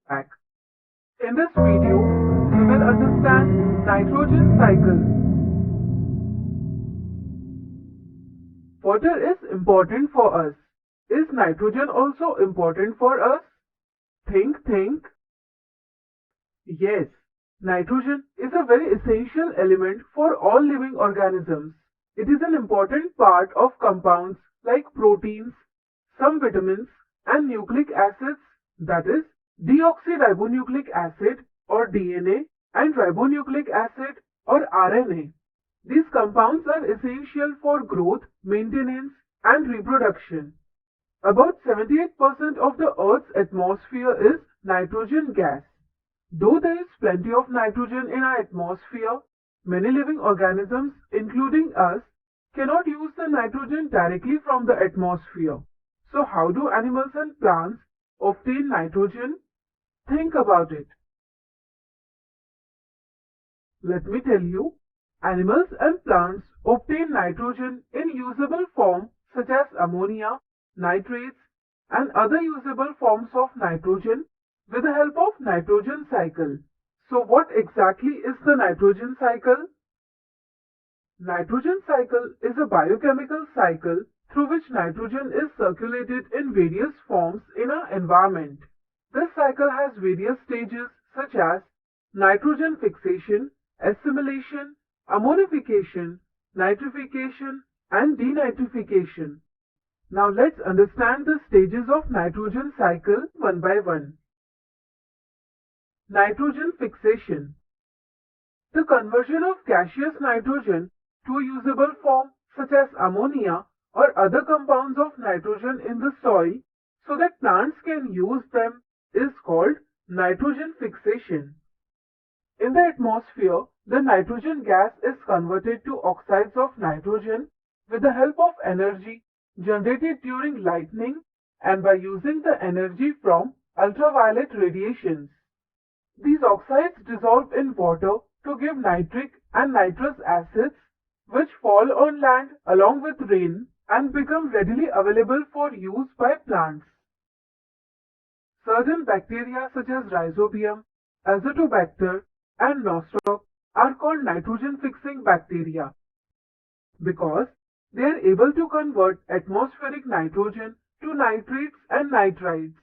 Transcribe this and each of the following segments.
back. In this video, we will understand nitrogen cycle. Water is important for us. Is nitrogen also important for us? Think. Yes, nitrogen is a very essential element for all living organisms. It is an important part of compounds like proteins, some vitamins, and nucleic acids, that is, deoxyribonucleic acid or DNA and ribonucleic acid or RNA. These compounds are essential for growth, maintenance, and reproduction. About 78% of the Earth's atmosphere is nitrogen gas. Though there is plenty of nitrogen in our atmosphere, many living organisms, including us, cannot use the nitrogen directly from the atmosphere. So how do animals and plants obtain nitrogen? Think about it. Let me tell you. Animals and plants obtain nitrogen in usable form such as ammonia, nitrates, and other usable forms of nitrogen with the help of nitrogen cycle. So what exactly is the nitrogen cycle? Nitrogen cycle is a biochemical cycle through which nitrogen is circulated in various forms in our environment. This cycle has various stages such as nitrogen fixation, assimilation, ammonification, nitrification, and denitrification. Now let's understand the stages of nitrogen cycle one by one. Nitrogen fixation. The conversion of gaseous nitrogen to a usable form such as ammonia or other compounds of nitrogen in the soil so that plants can use them is called nitrogen fixation. In the atmosphere, the nitrogen gas is converted to oxides of nitrogen with the help of energy generated during lightning and by using the energy from ultraviolet radiations. These oxides dissolve in water to give nitric and nitrous acids, which fall on land along with rain and become readily available for use by plants. Certain bacteria such as Rhizobium, Azotobacter, and Nostoc are called nitrogen-fixing bacteria because they are able to convert atmospheric nitrogen to nitrates and nitrites.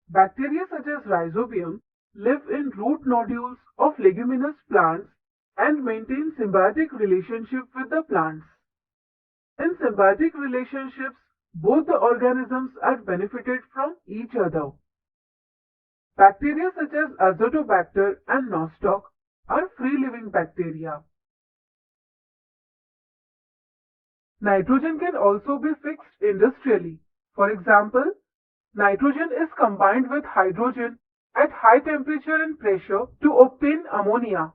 Bacteria such as Rhizobium live in root nodules of leguminous plants and maintain symbiotic relationship with the plants. In symbiotic relationships, both the organisms are benefited from each other. Bacteria such as Azotobacter and Nostoc are free-living bacteria. Nitrogen can also be fixed industrially. For example, nitrogen is combined with hydrogen at high temperature and pressure to obtain ammonia.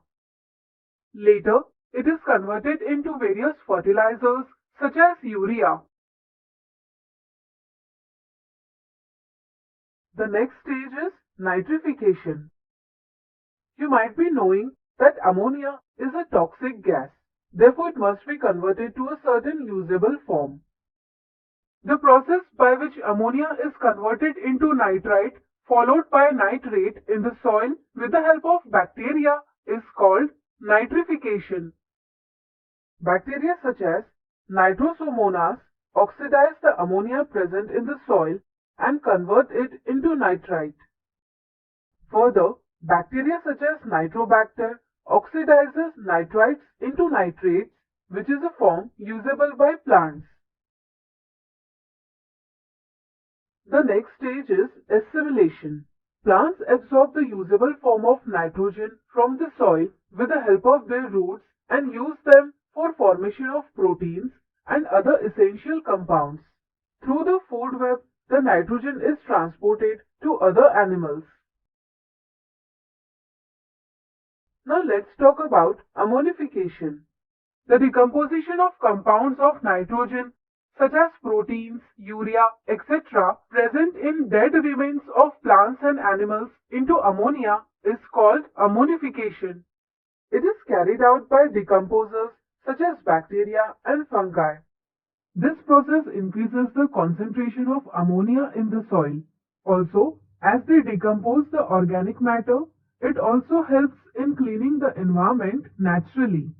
Later, it is converted into various fertilizers such as urea. The next stage is nitrification. You might be knowing that ammonia is a toxic gas. Therefore, it must be converted to a certain usable form. The process by which ammonia is converted into nitrite followed by nitrate in the soil with the help of bacteria is called nitrification. Bacteria such as Nitrosomonas oxidize the ammonia present in the soil and convert it into nitrite. Further, bacteria such as Nitrobacter oxidizes nitrites into nitrates, which is a form usable by plants. The next stage is assimilation. Plants absorb the usable form of nitrogen from the soil with the help of their roots and use them for formation of proteins and other essential compounds. Through the food web, the nitrogen is transported to other animals. Now let's talk about ammonification. The decomposition of compounds of nitrogen such as proteins, urea, etc. present in dead remains of plants and animals into ammonia is called ammonification. It is carried out by decomposers such as bacteria and fungi. This process increases the concentration of ammonia in the soil. Also, As they decompose the organic matter, it also helps in cleaning the environment naturally.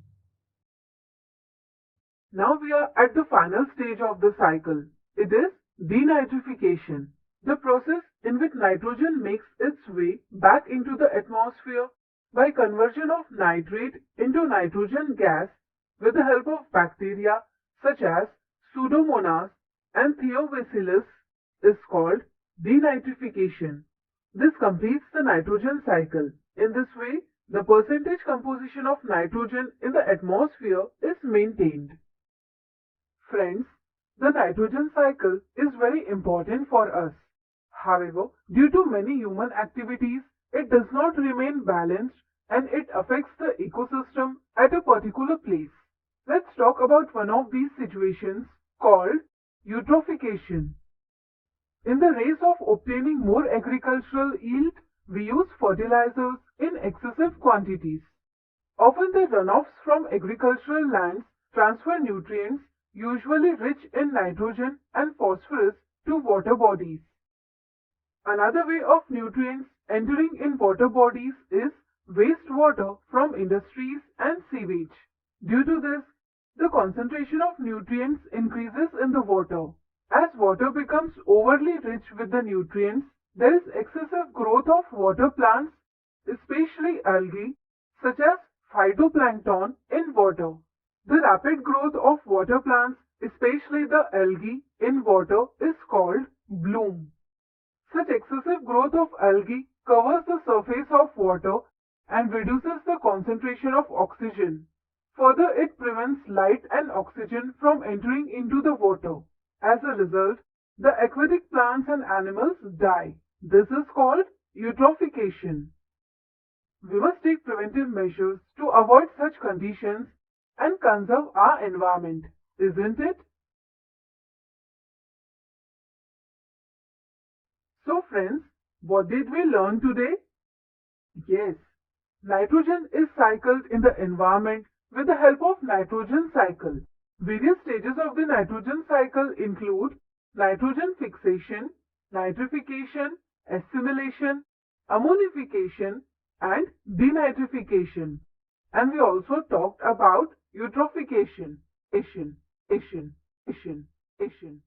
Now we are at the final stage of the cycle. It is denitrification, the process in which nitrogen makes its way back into the atmosphere by conversion of nitrate into nitrogen gas with the help of bacteria such as Pseudomonas and Thiobacillus is called denitrification. This completes the nitrogen cycle. In this way, the percentage composition of nitrogen in the atmosphere is maintained. Friends, the nitrogen cycle is very important for us. However, due to many human activities, it does not remain balanced and it affects the ecosystem at a particular place. Let's talk about one of these situations called eutrophication. In the race of obtaining more agricultural yield, we use fertilizers in excessive quantities. Often the runoffs from agricultural lands transfer nutrients, usually rich in nitrogen and phosphorus, to water bodies. Another way of nutrients entering in water bodies is wastewater from industries and sewage. Due to this, the concentration of nutrients increases in the water. As water becomes overly rich with the nutrients, there is excessive growth of water plants, especially algae, such as phytoplankton in water. The rapid growth of water plants, especially the algae in water, is called bloom. Such excessive growth of algae covers the surface of water and reduces the concentration of oxygen. Further, it prevents light and oxygen from entering into the water. As a result, the aquatic plants and animals die. This is called eutrophication. We must take preventive measures to avoid such conditions and conserve our environment, isn't it? So friends, what did we learn today? Yes, nitrogen is cycled in the environment with the help of nitrogen cycle. Various stages of the nitrogen cycle include nitrogen fixation, nitrification, assimilation, ammonification, and denitrification. And we also talked about eutrophication. Ation.